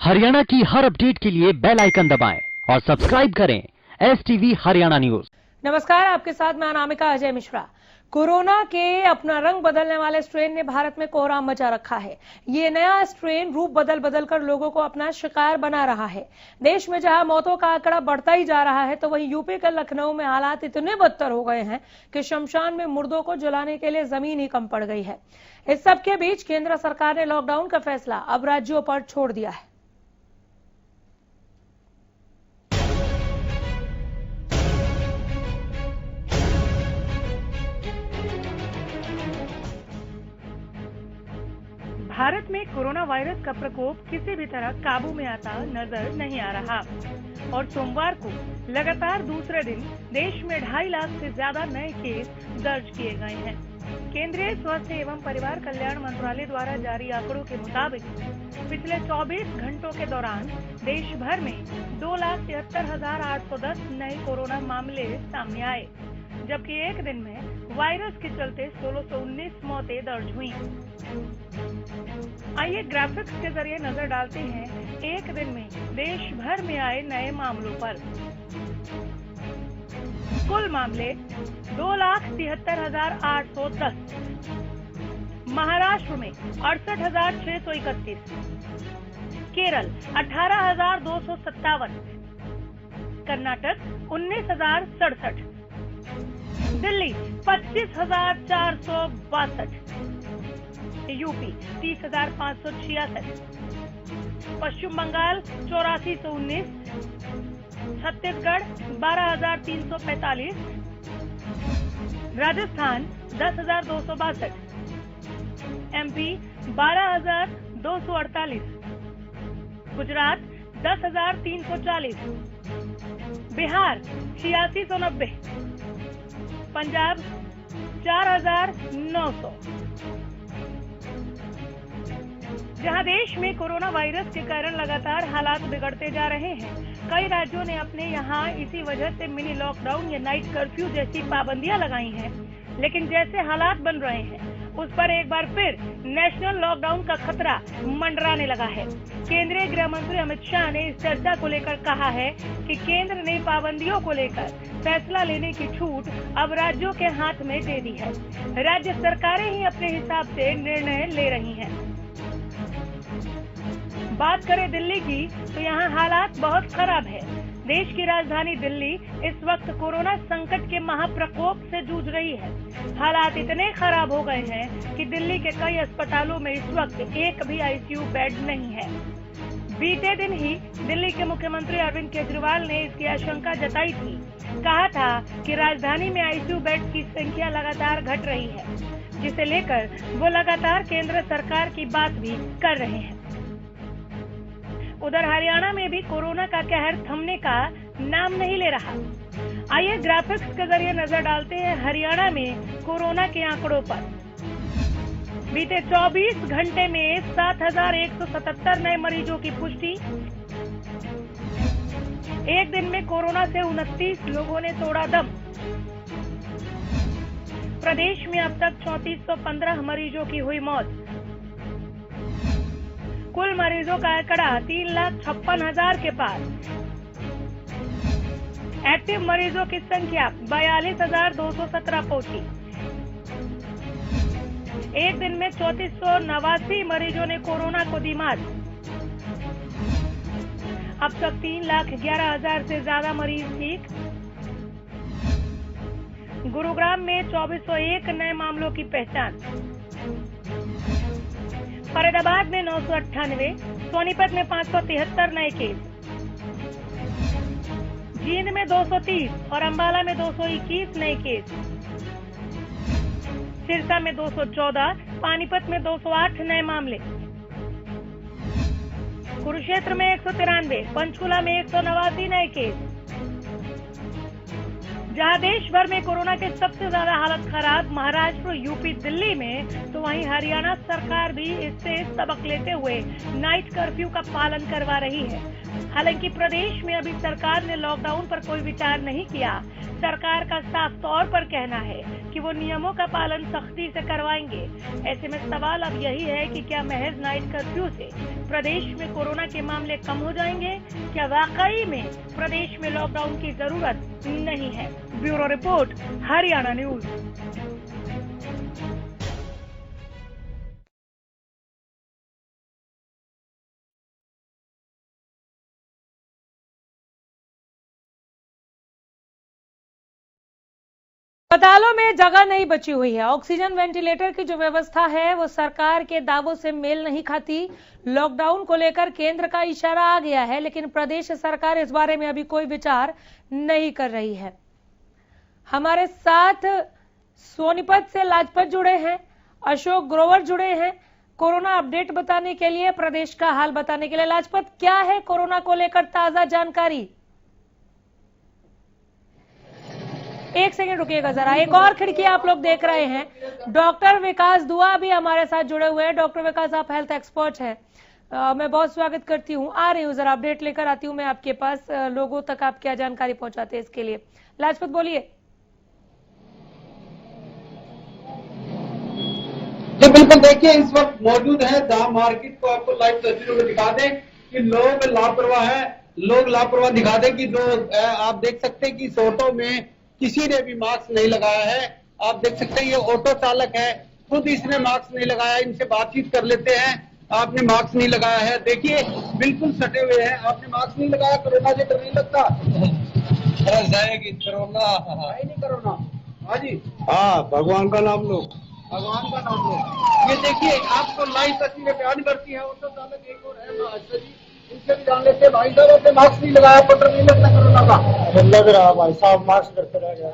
हरियाणा की हर अपडेट के लिए बेल आइकन दबाएं और सब्सक्राइब करें STV हरियाणा न्यूज। नमस्कार, आपके साथ मैं अनामिका अजय मिश्रा। कोरोना के अपना रंग बदलने वाले स्ट्रेन ने भारत में कोहराम मचा रखा है। ये नया स्ट्रेन रूप बदल बदल कर लोगों को अपना शिकार बना रहा है। देश में जहां मौतों का आंकड़ा बढ़ता ही जा रहा है, तो वहीं यूपी के लखनऊ में हालात इतने बदतर हो गए हैं कि शमशान में मुर्दों को जलाने के लिए जमीन ही कम पड़ गई है। इस सब के बीच केंद्र सरकार ने लॉकडाउन का फैसला अब राज्यों पर छोड़ दिया है। भारत में कोरोना वायरस का प्रकोप किसी भी तरह काबू में आता नजर नहीं आ रहा और सोमवार को लगातार दूसरे दिन देश में 2.5 लाख से ज्यादा नए केस दर्ज किए गए हैं। केंद्रीय स्वास्थ्य एवं परिवार कल्याण मंत्रालय द्वारा जारी आंकड़ों के मुताबिक पिछले 24 घंटों के दौरान देश भर में 2,73,810 नए कोरोना मामले सामने आए, जबकि एक दिन में वायरस के चलते 1619 मौतें दर्ज हुई। आइए ग्राफिक्स के जरिए नजर डालते हैं एक दिन में देश भर में आए नए मामलों पर। कुल मामले 2,73,810, महाराष्ट्र में 68,631, केरल 18,257, कर्नाटक 19,067, दिल्ली 25,462, यूपी 30,566, पश्चिम बंगाल 8419, छत्तीसगढ़ 12,345, राजस्थान 10,262, MP 12,248, गुजरात 10,340, बिहार 8690, पंजाब 4,900। जहां देश में कोरोना वायरस के कारण लगातार हालात बिगड़ते जा रहे हैं, कई राज्यों ने अपने यहां इसी वजह से मिनी लॉकडाउन या नाइट कर्फ्यू जैसी पाबंदियां लगाई हैं। लेकिन जैसे हालात बन रहे हैं, उस पर एक बार फिर नेशनल लॉकडाउन का खतरा मंडराने लगा है। केंद्रीय गृह मंत्री अमित शाह ने इस चर्चा को लेकर कहा है कि केंद्र ने पाबंदियों को लेकर फैसला लेने की छूट अब राज्यों के हाथ में दे दी है। राज्य सरकारें ही अपने हिसाब से निर्णय ले रही हैं। बात करें दिल्ली की, तो यहाँ हालात बहुत खराब है। देश की राजधानी दिल्ली इस वक्त कोरोना संकट के महाप्रकोप से जूझ रही है। हालात इतने खराब हो गए हैं कि दिल्ली के कई अस्पतालों में इस वक्त एक भी ICU बेड नहीं है। बीते दिन ही दिल्ली के मुख्यमंत्री अरविंद केजरीवाल ने इसकी आशंका जताई थी। कहा था कि राजधानी में ICU बेड की संख्या लगातार घट रही है, जिसे लेकर वो लगातार केंद्र सरकार की बात भी कर रहे हैं। उधर हरियाणा में भी कोरोना का कहर थमने का नाम नहीं ले रहा। आइए ग्राफिक्स के जरिए नजर डालते हैं हरियाणा में कोरोना के आंकड़ों पर। बीते 24 घंटे में 7,177 नए मरीजों की पुष्टि। एक दिन में कोरोना से 29 लोगों ने तोड़ा दम। प्रदेश में अब तक 3415 मरीजों की हुई मौत। कुल मरीजों का आंकड़ा 3,56,000 के पार। एक्टिव मरीजों की संख्या 42,217 पहुंची। एक दिन में 3489 मरीजों ने कोरोना को दी मात। अब तक 3,11,000 से ज्यादा मरीज ठीक। गुरुग्राम में 2401 नए मामलों की पहचान। फरीदाबाद में 998, सोनीपत में 573 नए केस, जींद में 230 और अंबाला में 221 नए केस, सिरसा में 214, पानीपत में 208 नए मामले, कुरुक्षेत्र में 193, पंचकुला में 189 नए केस, जहां देश भर में कोरोना के सबसे ज्यादा हालत खराब महाराष्ट्र, यूपी, दिल्ली में, तो वहीं हरियाणा सरकार भी इससे सबक लेते हुए नाइट कर्फ्यू का पालन करवा रही है। हालांकि प्रदेश में अभी सरकार ने लॉकडाउन पर कोई विचार नहीं किया। सरकार का साफ तौर पर कहना है कि वो नियमों का पालन सख्ती से करवाएंगे। ऐसे में सवाल अब यही है कि क्या महज नाइट कर्फ्यू से प्रदेश में कोरोना के मामले कम हो जाएंगे? क्या वाकई में प्रदेश में लॉकडाउन की जरूरत नहीं है? Bureau report, Haryana news. अस्पतालों में जगह नहीं बची हुई है। ऑक्सीजन वेंटिलेटर की जो व्यवस्था है वो सरकार के दावों से मेल नहीं खाती। लॉकडाउन को लेकर केंद्र का इशारा आ गया है, लेकिन प्रदेश सरकार इस बारे में अभी कोई विचार नहीं कर रही है। हमारे साथ सोनीपत से लाजपत जुड़े हैं, अशोक ग्रोवर जुड़े हैं कोरोना अपडेट बताने के लिए, प्रदेश का हाल बताने के लिए। लाजपत, क्या है कोरोना को लेकर ताजा जानकारी? एक सेकंड रुकिएगा जरा, एक और खिड़की आप लोग देख रहे हैं। डॉक्टर विकास दुआ भी हमारे साथ जुड़े हुए हैं। डॉक्टर विकास, आप हेल्थ एक्सपर्ट हैं, मैं बहुत स्वागत करती हूँ। आ रही हूँ, जरा अपडेट लेकर आती हूँ मैं आपके पास। लोगों तक आप क्या जानकारी पहुंचाते हैं इसके लिए। लाजपत बोलिए। जी बिल्कुल, देखिए इस वक्त मौजूद है जहां मार्केट को आपको लाइव तस्वीरों में दिखा दें कि लोग लापरवाह है। लोग लापरवाह दिखा दें कि जो आप देख सकते हैं कि इस ऑटो में किसी ने भी मास्क नहीं लगाया है। आप देख सकते हैं ये ऑटो चालक है, खुद इसने मास्क नहीं लगाया। इनसे बातचीत कर लेते हैं। आपने मास्क नहीं लगाया है, देखिए बिल्कुल सटे हुए हैं। आपने मास्क नहीं लगाया, कोरोना से डर नहीं लगता? जाएगी कोरोना, है नहीं कोरोना? हाँ जी, हाँ भगवान का नाम लो, भगवान का नाम लो। ये देखिए आपको लाइव तस्वीरें बयान करती है। ऑटो चालक एक और है अच्छा जी, इनसे भी जान लेते हैं। भाई साहब, आपने मास्क नहीं लगाया, तो डर नहीं लगता कोरोना का? लग रहा भाई साहब, मास्क करते रह गया,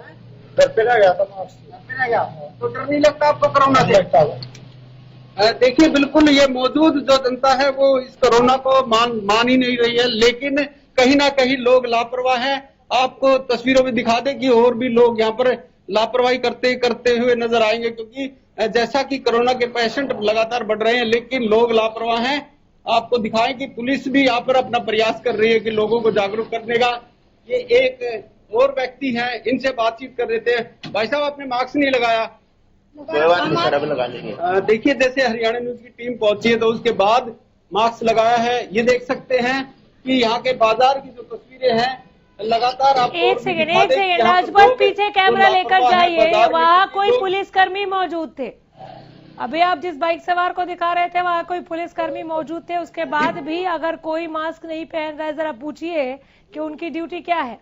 करते रह गया था मास्क, करते रह गया, तो डर नहीं लगता आपको कोरोना से? लगता। देखिए बिल्कुल ये मौजूद जो जनता है वो इस कोरोना को मान ही नहीं रही है, लेकिन कहीं ना कहीं लोग लापरवाह हैं। आपको तस्वीरों में दिखा दें कि और भी लोग यहाँ पर लापरवाही करते हुए नजर आएंगे, क्योंकि जैसा कि कोरोना के पेशेंट लगातार बढ़ रहे हैं, लेकिन लोग लापरवाह हैं। आपको दिखाएं कि पुलिस भी यहाँ पर अपना प्रयास कर रही है कि लोगों को जागरूक करने का। ये एक और व्यक्ति है, इनसे बातचीत कर लेते हैं। भाई साहब, आपने मास्क नहीं लगाया? लगा लेंगे। देखिए जैसे हरियाणा न्यूज की टीम पहुंची है तो उसके बाद मास्क लगाया है। ये देख सकते हैं कि यहाँ के बाजार की जो तस्वीरें हैं लगातार आप एक सेकेंड लाजपत, पीछे कैमरा लेकर जाइए। वहाँ कोई पुलिसकर्मी मौजूद थे। अभी आप जिस बाइक सवार को दिखा रहे थे वहाँ कोई पुलिसकर्मी मौजूद थे। उसके बाद भी अगर कोई मास्क नहीं पहन रहा है, जरा पूछिए कि उनकी ड्यूटी क्या है।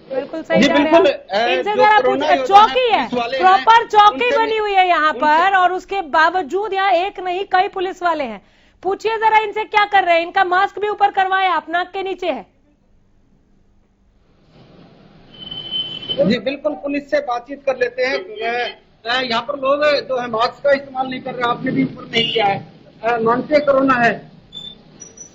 बिल्कुल सही जा रहे हैं। इनसे जरा पूछिए, चौकी है, प्रॉपर चौकी बनी हुई है यहाँ पर, और उसके बावजूद यहाँ एक नहीं कई पुलिस वाले हैं। पूछिए जरा इनसे क्या कर रहे हैं। इनका मास्क भी ऊपर करवाए, आप नाक के नीचे है। जी बिल्कुल, पुलिस से बातचीत कर लेते हैं। यहाँ पर लोग जो है मास्क का इस्तेमाल नहीं कर रहे, आपने भी ऊपर नहीं किया है, मानते कोरोना है?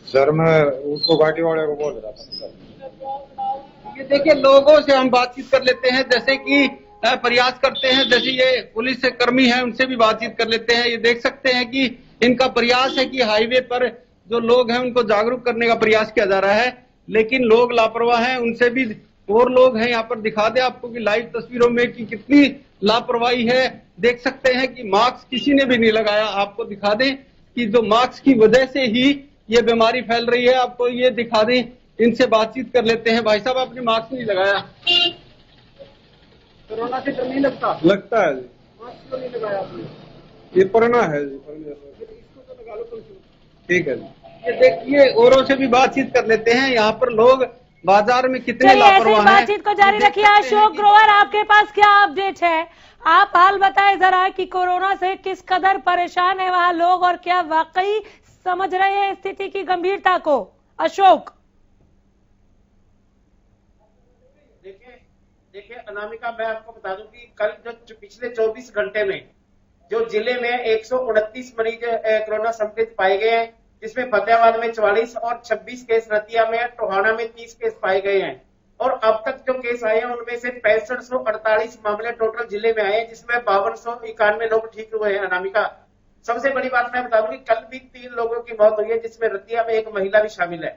सर मैं उसको गाड़ी वाले को बोल रहा था सर। ये देखिए लोगों से हम बातचीत कर लेते हैं, जैसे कि प्रयास करते हैं। जैसे ये पुलिस कर्मी है, उनसे भी बातचीत कर लेते हैं। ये देख सकते हैं कि इनका प्रयास है कि हाईवे पर जो लोग हैं उनको जागरूक करने का प्रयास किया जा रहा है, लेकिन लोग लापरवाह हैं। उनसे भी और लोग हैं, यहाँ पर दिखा दे आपको कि लाइव तस्वीरों में कि कितनी लापरवाही है। देख सकते हैं कि मास्क किसी ने भी नहीं लगाया। आपको दिखा दें कि जो मास्क की वजह से ही ये बीमारी फैल रही है। आपको ये दिखा दें, इनसे बातचीत कर लेते हैं। भाई साहब, आपने मास्क नहीं लगाया, कोरोना से डर नहीं लगता? लगता है जी। मास्क क्यों नहीं लगाया आपने? ये कोरोना है जी, इसको तो लगा लो कम से कम। ठीक है जी। ये देखिए औरों से भी बातचीत कर लेते हैं। यहाँ पर लोग बाजार में कितने लापरवाह हैं। बातचीत को जारी रखिए। अशोक ग्रोवर, आपके पास क्या अपडेट है? आप हाल बताएं जरा कि कोरोना से किस कदर परेशान है वहाँ लोग, और क्या वाकई समझ रहे हैं स्थिति की गंभीरता को? अशोक। देखिए अनामिका, मैं आपको बता दूं कि कल जो पिछले 24 घंटे में जो जिले में 129 मरीज कोरोना संक्रमित पाए गए हैं, जिसमें फतेहाबाद में 44 और 26 केस, रतिया में, टोहाना में 30 केस पाए गए हैं। और अब तक जो केस आए हैं उनमें से 6548 मामले टोटल जिले में आए हैं, जिसमें 5291 लोग ठीक हुए हैं। अनामिका, सबसे बड़ी बात मैं बता दूं कि कल भी 3 लोगों की मौत हुई है, जिसमें रतिया में एक महिला भी शामिल है।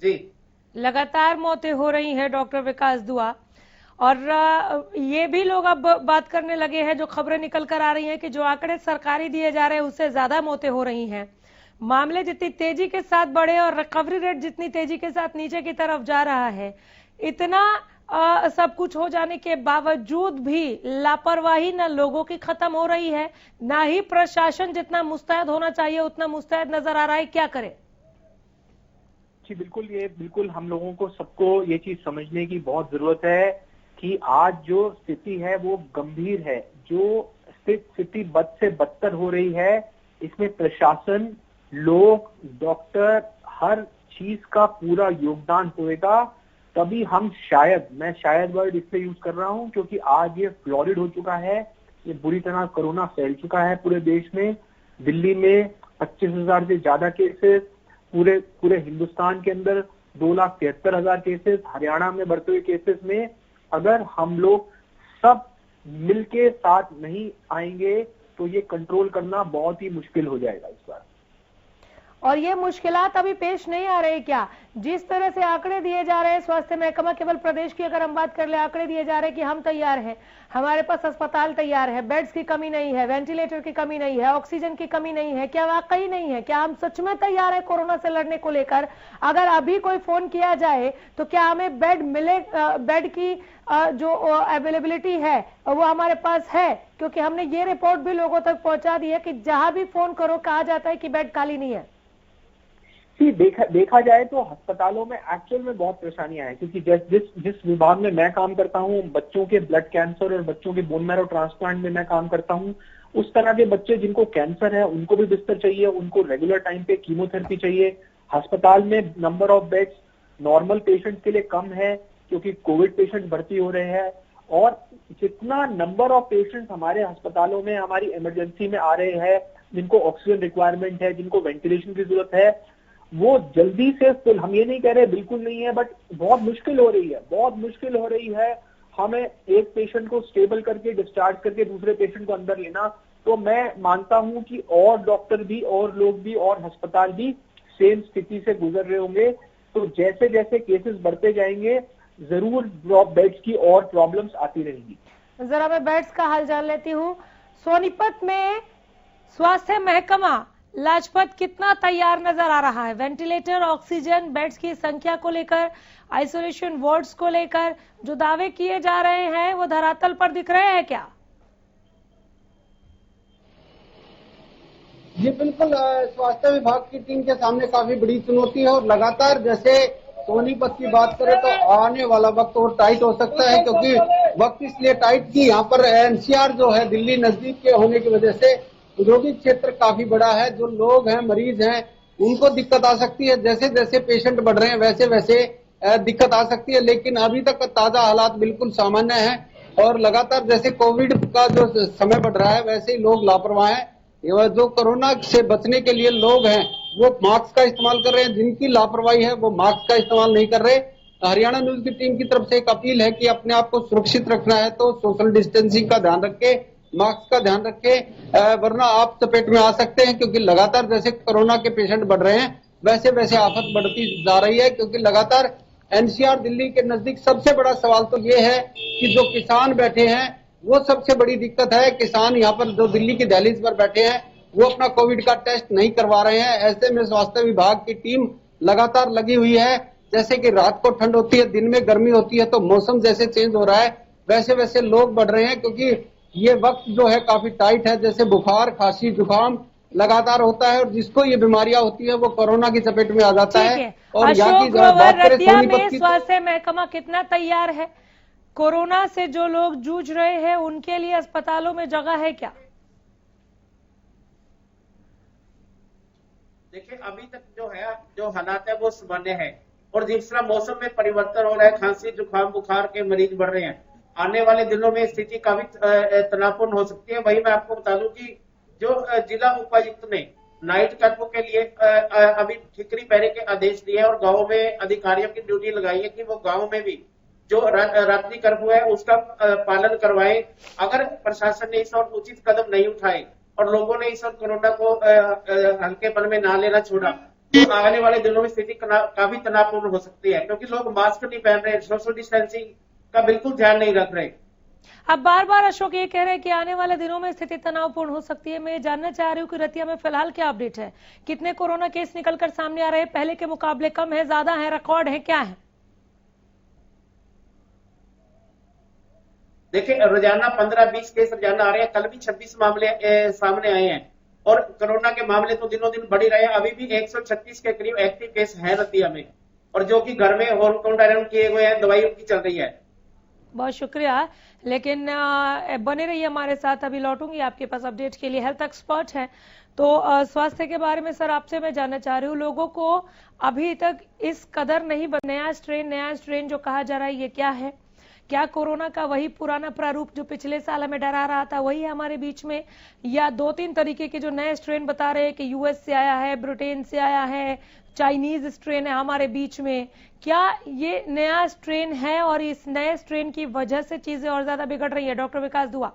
जी, लगातार मौतें हो रही हैं डॉक्टर विकास दुआ, और ये भी लोग अब बात करने लगे हैं, जो खबरें निकल कर आ रही हैं कि जो आंकड़े सरकारी दिए जा रहे हैं उससे ज्यादा मौतें हो रही हैं। मामले जितनी तेजी के साथ बढ़े और रिकवरी रेट जितनी तेजी के साथ नीचे की तरफ जा रहा है, इतना सब कुछ हो जाने के बावजूद भी लापरवाही न लोगों की खत्म हो रही है, ना ही प्रशासन जितना मुस्तैद होना चाहिए उतना मुस्तैद नजर आ रहा है। क्या करे? जी बिल्कुल, ये बिल्कुल हम लोगों को सबको ये चीज समझने की बहुत जरूरत है कि आज जो स्थिति है वो गंभीर है। जो स्थिति बद से बदतर हो रही है, इसमें प्रशासन, लोग, डॉक्टर, हर चीज का पूरा योगदान होएगा, तभी हम मैं शायद वर्ड इसलिए यूज कर रहा हूं क्योंकि आज ये फ्लोरिड हो चुका है, ये बुरी तरह कोरोना फैल चुका है पूरे देश में। दिल्ली में 25,000 से ज्यादा केसेस, पूरे हिंदुस्तान के अंदर 2,73,000 केसेस, हरियाणा में बढ़ते हुए केसेस में अगर हम लोग सब मिलके साथ नहीं आएंगे तो ये कंट्रोल करना बहुत ही मुश्किल हो जाएगा इस बार। और ये मुश्किलात अभी पेश नहीं आ रही क्या? जिस तरह से आंकड़े दिए जा रहे हैं स्वास्थ्य महकमा, केवल प्रदेश की अगर हम बात कर ले, आंकड़े दिए जा रहे हैं कि हम तैयार हैं, हमारे पास अस्पताल तैयार है, बेड्स की कमी नहीं है, वेंटिलेटर की कमी नहीं है, ऑक्सीजन की कमी नहीं है। क्या वाकई नहीं है? क्या हम सच में तैयार है कोरोना से लड़ने को लेकर? अगर अभी कोई फोन किया जाए तो क्या हमें बेड मिले? बेड की जो अवेलेबिलिटी है वो हमारे पास है? क्योंकि हमने ये रिपोर्ट भी लोगों तक पहुंचा दी है कि जहां भी फोन करो कहा जाता है कि बेड खाली नहीं है। देखा जाए तो अस्पतालों में एक्चुअल में बहुत परेशानियां हैं, क्योंकि जिस विभाग में मैं काम करता हूं, बच्चों के ब्लड कैंसर और बच्चों के बोन मैरो ट्रांसप्लांट में मैं काम करता हूं, उस तरह के बच्चे जिनको कैंसर है उनको भी बिस्तर चाहिए, उनको रेगुलर टाइम पे कीमोथेरेपी चाहिए। अस्पताल में number of beds normal patient के लिए कम है क्योंकि कोविड पेशेंट भर्ती हो रहे हैं, और जितना नंबर ऑफ पेशेंट्स हमारे अस्पतालों में हमारी इमरजेंसी में आ रहे हैं, जिनको ऑक्सीजन रिक्वायरमेंट है, जिनको वेंटिलेशन की जरूरत है, वो जल्दी से फुल, हम ये नहीं कह रहे बिल्कुल नहीं है, बट बहुत मुश्किल हो रही है हमें एक पेशेंट को स्टेबल करके डिस्चार्ज करके दूसरे पेशेंट को अंदर लेना। तो मैं मानता हूं कि और डॉक्टर भी और लोग भी और अस्पताल भी सेम स्थिति से गुजर रहे होंगे। तो जैसे जैसे केसेस बढ़ते जाएंगे जरूर बेड्स की और प्रॉब्लम्स आती रहेंगी। जरा मैं बेड्स का हाल जान लेती हूँ। सोनीपत में स्वास्थ्य महकमा लाजपत कितना तैयार नजर आ रहा है? वेंटिलेटर, ऑक्सीजन, बेड्स की संख्या को लेकर, आइसोलेशन वार्ड्स को लेकर जो दावे किए जा रहे हैं वो धरातल पर दिख रहे हैं क्या? जी बिल्कुल, स्वास्थ्य विभाग की टीम के सामने काफी बड़ी चुनौती है, और लगातार जैसे सोनीपत की बात करें तो आने वाला वक्त और टाइट हो सकता है, क्योंकि वक्त इसलिए टाइट कि यहाँ पर एनसीआर जो है दिल्ली नजदीक के होने की वजह से औद्योगिक क्षेत्र काफी बड़ा है। जो लोग हैं, मरीज हैं, उनको दिक्कत आ सकती है। जैसे जैसे पेशेंट बढ़ रहे हैं वैसे वैसे दिक्कत आ सकती है, लेकिन अभी तक ताजा हालात बिल्कुल सामान्य है। और लगातार जैसे कोविड का जो समय बढ़ रहा है वैसे ही लोग लापरवाह हैं। जो कोरोना से बचने के लिए लोग हैं वो मास्क का इस्तेमाल कर रहे हैं, जिनकी लापरवाही है वो मास्क का इस्तेमाल नहीं कर रहे। हरियाणा न्यूज की टीम की तरफ से एक अपील है कि अपने आप को सुरक्षित रखना है तो सोशल डिस्टेंसिंग का ध्यान रखे, मास्क का ध्यान रखें, वरना आप चपेट में आ सकते हैं। क्योंकि लगातार जैसे कोरोना के पेशेंट बढ़ रहे हैं वैसे वैसे आफत बढ़ती जा रही है। क्योंकि लगातार एनसीआर दिल्ली के नजदीक सबसे बड़ा सवाल तो ये है कि जो किसान बैठे हैं वो सबसे बड़ी दिक्कत है। किसान यहाँ पर जो दिल्ली की दहलीज पर बैठे हैं वो अपना कोविड का टेस्ट नहीं करवा रहे हैं। ऐसे में स्वास्थ्य विभाग की टीम लगातार लगी हुई है। जैसे कि रात को ठंड होती है, दिन में गर्मी होती है, तो मौसम जैसे चेंज हो रहा है वैसे वैसे लोग बढ़ रहे हैं। क्योंकि ये वक्त जो है काफी टाइट है। जैसे बुखार, खांसी, जुकाम लगातार होता है, और जिसको ये बीमारियां होती है वो कोरोना की चपेट में आ जाता है। और यहाँ की बात करें सोनीपत की, स्वास्थ्य महकमा कितना तैयार है? कोरोना से जो लोग जूझ रहे हैं उनके लिए अस्पतालों में जगह है क्या? देखिए अभी तक जो हालात है वो सामान्य है, और जिस तरह मौसम में परिवर्तन हो रहा है, खांसी, जुकाम, बुखार के मरीज बढ़ रहे हैं, आने वाले दिनों में स्थिति काफी तनावपूर्ण हो सकती है। वही मैं आपको बता दूं कि जो जिला उपायुक्त ने नाइट कर्फ्यू के लिए अभी ठिकरी पहरे के आदेश दिए हैं और गाँव में अधिकारियों की ड्यूटी लगाई है कि वो गाँव में भी जो रात्रि कर्फ्यू है उसका पालन करवाएं। अगर प्रशासन ने इस और उचित कदम नहीं उठाए और लोगों ने इस और कोरोना को हल्केपन में ना लेना छोड़ा तो आने वाले दिनों में स्थिति काफी तनावपूर्ण हो सकती है, क्योंकि लोग मास्क नहीं पहन रहे, सोशल डिस्टेंसिंग का बिल्कुल ध्यान नहीं रख रहे। अब बार बार अशोक ये कह रहे हैं कि आने वाले दिनों में स्थिति तनावपूर्ण हो सकती है। मैं ये जानना चाह रही हूँ कि रतिया में फिलहाल क्या अपडेट है, कितने कोरोना केस निकलकर सामने आ रहे हैं, पहले के मुकाबले कम है, ज्यादा है, रिकॉर्ड है, क्या है? देखिए रोजाना 15-20 केस रोजाना आ रहे हैं। कल भी 26 मामले सामने आए हैं और कोरोना के मामले तो दिनों दिन बढ़ ही रहे हैं। अभी भी 136 के करीब एक्टिव केस है रतिया में और जो कि घर में होम क्वारंटाइन किए हुए हैं, दवाई उनकी चल रही है। बहुत शुक्रिया, लेकिन बने रहिए हमारे साथ, अभी लौटूंगी आपके पास अपडेट के लिए। हेल्थ एक्सपर्ट हैं तो स्वास्थ्य के बारे में सर आपसे मैं जानना चाह रही हूँ, लोगों को अभी तक इस कदर नहीं नया स्ट्रेन जो कहा जा रहा है ये क्या है? क्या कोरोना का वही पुराना प्रारूप जो पिछले साल हमें डरा रहा था वही है हमारे बीच में, या 2-3 तरीके के जो नए स्ट्रेन बता रहे हैं कि यूएस से आया है, ब्रिटेन से आया है, चाइनीज स्ट्रेन है हमारे बीच में, क्या ये नया स्ट्रेन है और इस नए स्ट्रेन की वजह से चीजें और ज्यादा बिगड़ रही है? डॉक्टर विकास दुआ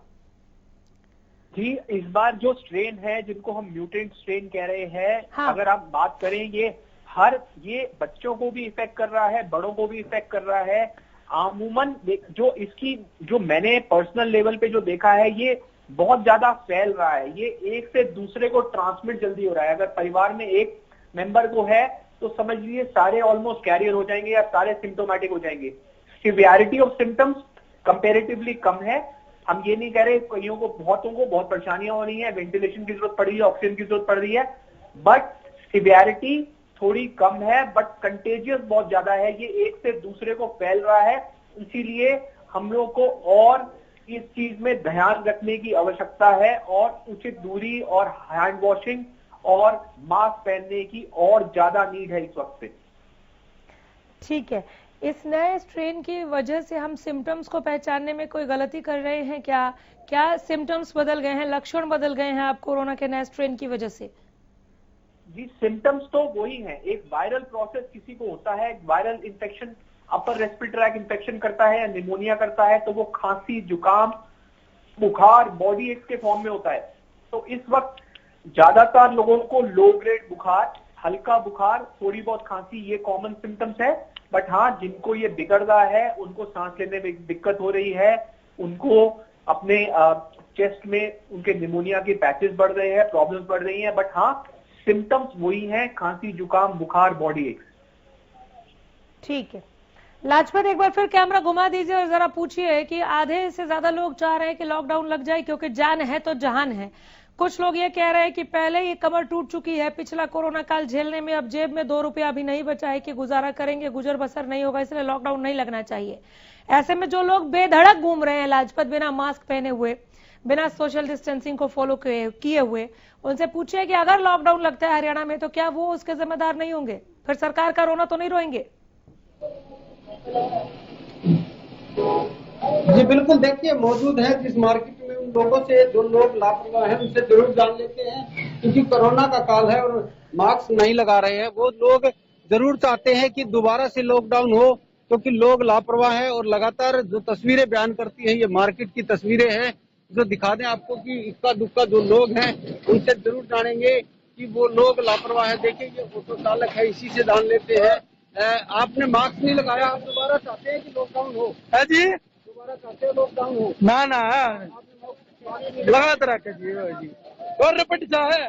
जी, इस बार जो स्ट्रेन है जिनको हम म्यूटेंट स्ट्रेन कह रहे हैं, हाँ। अगर आप बात करें ये बच्चों को भी इफेक्ट कर रहा है, बड़ों को भी इफेक्ट कर रहा है। अमूमन जो मैंने पर्सनल लेवल पे जो देखा है ये बहुत ज्यादा फैल रहा है, ये एक से दूसरे को ट्रांसमिट जल्दी हो रहा है। अगर परिवार में एक मेंबर को है तो समझ लीजिए सारे ऑलमोस्ट कैरियर हो जाएंगे या सारे सिम्टोमेटिक हो जाएंगे। सिवियरिटी ऑफ सिम्टम्स कंपेरेटिवली कम है। हम ये नहीं कह रहे कईयों को बहुत परेशानियां हो रही है, वेंटिलेशन की जरूरत पड़ रही है, ऑक्सीजन की जरूरत पड़ रही है, बट सिवियरिटी थोड़ी कम है, बट कंटेजियस बहुत ज्यादा है। ये एक से दूसरे को फैल रहा है, इसीलिए हम लोग को और इस चीज में ध्यान रखने की आवश्यकता है और उचित दूरी और हैंड वॉशिंग और मास्क पहनने की और ज्यादा नीड है इस वक्त पे। ठीक है, इस नए स्ट्रेन की वजह से हम सिम्टम्स को पहचानने में कोई गलती कर रहे हैं क्या? क्या सिम्टम्स बदल गए हैं, लक्षण बदल गए हैं आप कोरोना के नए स्ट्रेन की वजह से? जी, सिम्टम्स तो वही है। एक वायरल प्रोसेस किसी को होता है, viral infection, upper respiratory tract infection करता है या निमोनिया करता है तो वो खांसी, जुकाम, बुखार, बॉडी एक्स के फॉर्म में होता है। तो इस वक्त ज्यादातर लोगों को लो ग्रेड बुखार, हल्का बुखार, थोड़ी बहुत खांसी, ये कॉमन सिम्टम्स है। बट हाँ, जिनको ये बिगड़ रहा है, उनको सांस लेने में दिक्कत हो रही है, उनको अपने चेस्ट में उनके निमोनिया के पैचेस बढ़ रहे हैं, प्रॉब्लम्स बढ़ रही हैं, बट हाँ सिम्टम्स वही हैं, खांसी, जुकाम, बुखार, बॉडी एक्स। ठीक है, लाजपत एक बार फिर कैमरा घुमा दीजिए और जरा पूछिए कि आधे से ज्यादा लोग चाह रहे हैं कि लॉकडाउन लग जाए क्योंकि जान है तो जहान है। कुछ लोग ये कह रहे हैं कि पहले ही कमर टूट चुकी है पिछला कोरोना काल झेलने में, अब जेब में 2 रुपया भी नहीं बचा है कि गुजारा करेंगे, गुजर बसर नहीं होगा, इसलिए लॉकडाउन नहीं लगना चाहिए। ऐसे में जो लोग बेधड़क घूम रहे हैं लाजपत, बिना मास्क पहने हुए, बिना सोशल डिस्टेंसिंग को फॉलो किए हुए, उनसे पूछिए कि अगर लॉकडाउन लगता है हरियाणा में तो क्या वो उसके जिम्मेदार नहीं होंगे? फिर सरकार का रोना तो नहीं रोएंगे? जी बिल्कुल, देखिए मौजूद है जिस मार्केट में, उन लोगों से जो लोग लापरवाह हैं उनसे जरूर जान लेते हैं, क्योंकि कोरोना का काल है और मास्क नहीं लगा रहे हैं। वो लोग जरूर चाहते हैं कि दोबारा से लॉकडाउन हो, क्योंकि लोग लापरवाह है। और लगातार जो तस्वीरें बयान करती है, ये मार्केट की तस्वीरें हैं जो दिखा दें आपको कि इक्का दुक्का जो लोग हैं उनसे जरूर जानेंगे कि वो लोग लापरवाह है। देखिए ये ऑटो चालक है, इसी से जान लेते हैं। आपने मास्क नहीं लगाया, आप दोबारा चाहते हैं कि लॉकडाउन हो? है जी, दोबारा चाहते हैं लॉकडाउन हो? ना लगा तरह के जी और रिपीट है,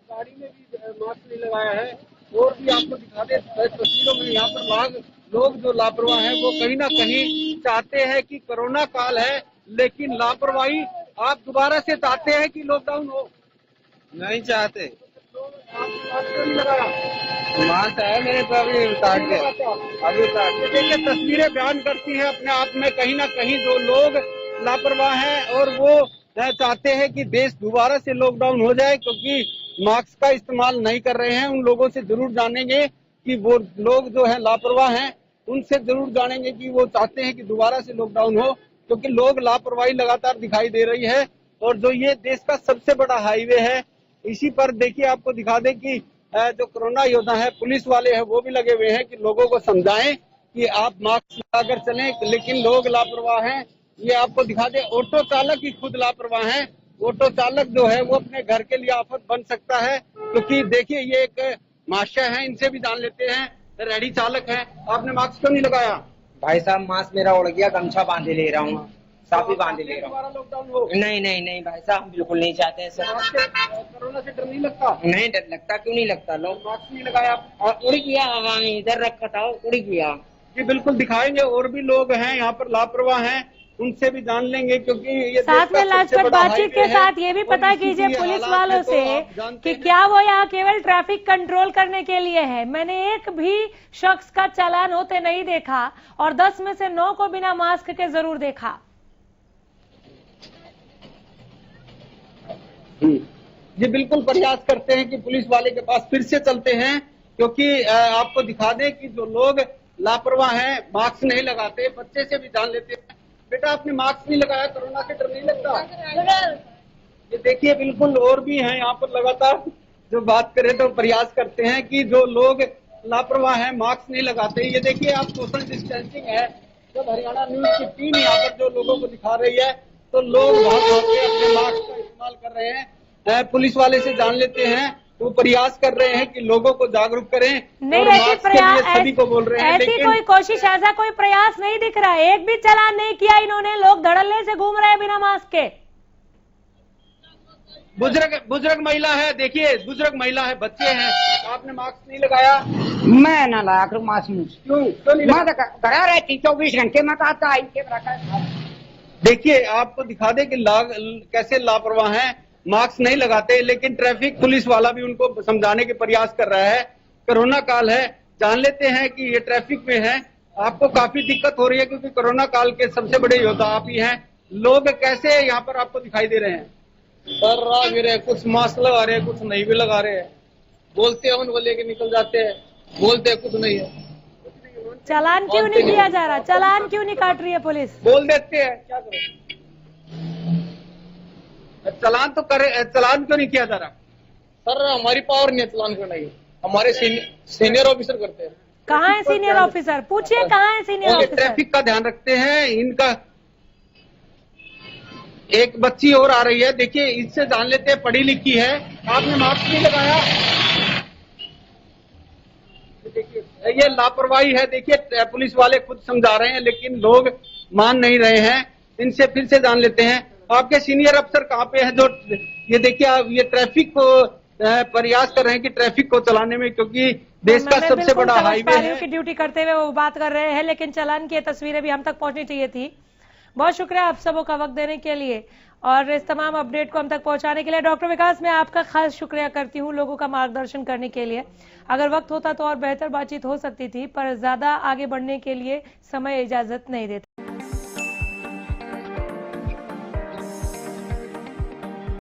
गाड़ी में भी मास्क नहीं लगाया है। और भी आपको दिखा दे तस्वीरों में, यहाँ पर लोग जो लापरवाह है वो कहीं ना कहीं चाहते हैं कि कोरोना काल है, लेकिन लापरवाही आप दोबारा से चाहते हैं कि लॉकडाउन हो? नहीं चाहते। मास्क है मेरे पे, अभी उतार के देखिए तस्वीरें बयान करती हैं अपने आप में कहीं ना कहीं जो लोग लापरवाह हैं और वो चाहते हैं कि देश दोबारा से लॉकडाउन हो जाए, क्योंकि मास्क का इस्तेमाल नहीं कर रहे हैं। उन लोगों से जरूर जानेंगे कि वो लोग जो है लापरवाह हैं, उनसे जरूर जानेंगे कि वो चाहते हैं कि दोबारा से लॉकडाउन हो, क्योंकि लोग लापरवाही लगातार दिखाई दे रही है। और जो ये देश का सबसे बड़ा हाईवे है, इसी पर देखिए आपको दिखा दें कि जो कोरोना योद्धा है, पुलिस वाले हैं, वो भी लगे हुए हैं कि लोगों को समझाएं कि आप मास्क लगाकर चलें, लेकिन लोग लापरवाह हैं। ये आपको दिखा दें, ऑटो चालक ही खुद लापरवाह हैं। ऑटो चालक जो है वो अपने घर के लिए आफत बन सकता है, क्योंकि देखिए ये एक महाशय है, इनसे भी जान लेते हैं। रेहड़ी चालक है, आपने मास्क क्यों नहीं लगाया? भाई साहब मास्क मेरा उड़ गया, गमछा बांधे ले रहा हूँ, साफी बांधे ले रहा हूँ। दोबारा लॉकडाउन हो? नहीं भाई साहब, बिल्कुल नहीं चाहते हैं सर। कोरोना से डर नहीं लगता? नहीं डर लगता, क्यों नहीं लगता? लोग मास्क नहीं लगाया और उड़ गया, हवा में इधर रखा था, उड़ गया। जी बिल्कुल दिखाएंगे, और भी लोग हैं यहाँ पर लापरवाह हैं, उनसे भी जान लेंगे, क्योंकि ये साथ में लाजपत बातचीत के साथ ये भी पता कीजिए पुलिस वालों से कि क्या वो यहाँ केवल ट्रैफिक कंट्रोल करने के लिए है। मैंने एक भी शख्स का चालान होते नहीं देखा और 10 में से 9 को बिना मास्क के जरूर देखा। जी बिल्कुल प्रयास करते हैं कि पुलिस वाले के पास फिर से चलते हैं, क्योंकि आपको दिखा दें कि जो लोग लापरवाह हैं, मास्क नहीं लगाते, बच्चे से भी जान लेते हैं। बेटा आपने मास्क नहीं लगाया, कोरोना से डर नहीं लगता? ये देखिए बिल्कुल और भी हैं यहाँ पर लगातार जो बात करें तो प्रयास करते हैं कि जो लोग लापरवाह हैं, मास्क नहीं लगाते। ये देखिए आप सोशल डिस्टेंसिंग है, जब हरियाणा न्यूज की टीम यहाँ पर जो लोगों को दिखा रही है तो लोग भाग के अपने मास्क का इस्तेमाल कर रहे हैं। पुलिस वाले से जान लेते हैं, वो प्रयास कर रहे हैं कि लोगों को जागरूक करें। नहीं, और ऐसी मास्क के प्रयास लिए सभी को बोल रहे हैं, ऐसी लेकिन कोई कोशिश, ऐसा कोई प्रयास नहीं दिख रहा है। एक भी चालान नहीं किया इन्होंने, लोग धड़ल्ले से घूम रहे हैं बिना मास्क के। बुजुर्ग महिला है, देखिए बुजुर्ग महिला है, बच्चे हैं, आपने मास्क नहीं लगाया? मैं ना लाया करूँ मास्क। क्यों नहीं लगाया? करा रहती 24 घंटे में आता देखिए आपको दिखा दे कि कैसे लापरवाह हैं, मास्क नहीं लगाते, लेकिन ट्रैफिक पुलिस वाला भी उनको समझाने के प्रयास कर रहा है। कोरोना काल है, जान लेते हैं कि ये ट्रैफिक में है, आपको काफी दिक्कत हो रही है, क्योंकि कोरोना काल के सबसे बड़े योद्धा आप ही हैं। लोग कैसे यहाँ पर आपको दिखाई दे रहे हैं? सर राहगीर कुछ मास्क लगा रहे हैं, कुछ नहीं भी लगा रहे हैं, बोलते हैं उनको लेके निकल जाते हैं, बोलते हैं कुछ नहीं है। चालान क्यों नहीं किया जा रहा? चालान क्यों नहीं काट रही है पुलिस? बोल देते हैं, क्या करें? चालान तो करे, चालान क्यों नहीं किया जा रहा? सर हमारी पावर नहीं है चालान करने की, हमारे सीनियर ऑफिसर करते हैं। कहाँ है सीनियर ऑफिसर? पूछिए कहाँ है सीनियर ऑफिसर? ट्रैफिक का ध्यान रखते हैं इनका। एक बच्ची और आ रही है, देखिए इससे जान लेते हैं, पढ़ी लिखी है, आपने मास्क नहीं लगाया। देखिए ये लापरवाही है, देखिए पुलिस वाले खुद समझा रहे हैं, लेकिन लोग मान नहीं रहे हैं। इनसे फिर से जान लेते हैं, आपके सीनियर अफसर कहाँ पे हैं जो ये देखिए ये ट्रैफिक को प्रयास कर रहे हैं कि ट्रैफिक को चलाने में, क्योंकि देश का सबसे बड़ा हाईवे है। की ड्यूटी करते हुए वो बात कर रहे हैं, लेकिन चालान की तस्वीरें भी हम तक पहुंचनी चाहिए थी। बहुत शुक्रिया आप सबों का वक्त देने के लिए और इस तमाम अपडेट को हम तक पहुंचाने के लिए। डॉक्टर विकास, मैं आपका खास शुक्रिया करती हूं लोगों का मार्गदर्शन करने के लिए। अगर वक्त होता तो और बेहतर बातचीत हो सकती थी, पर ज्यादा आगे बढ़ने के लिए समय इजाजत नहीं देता।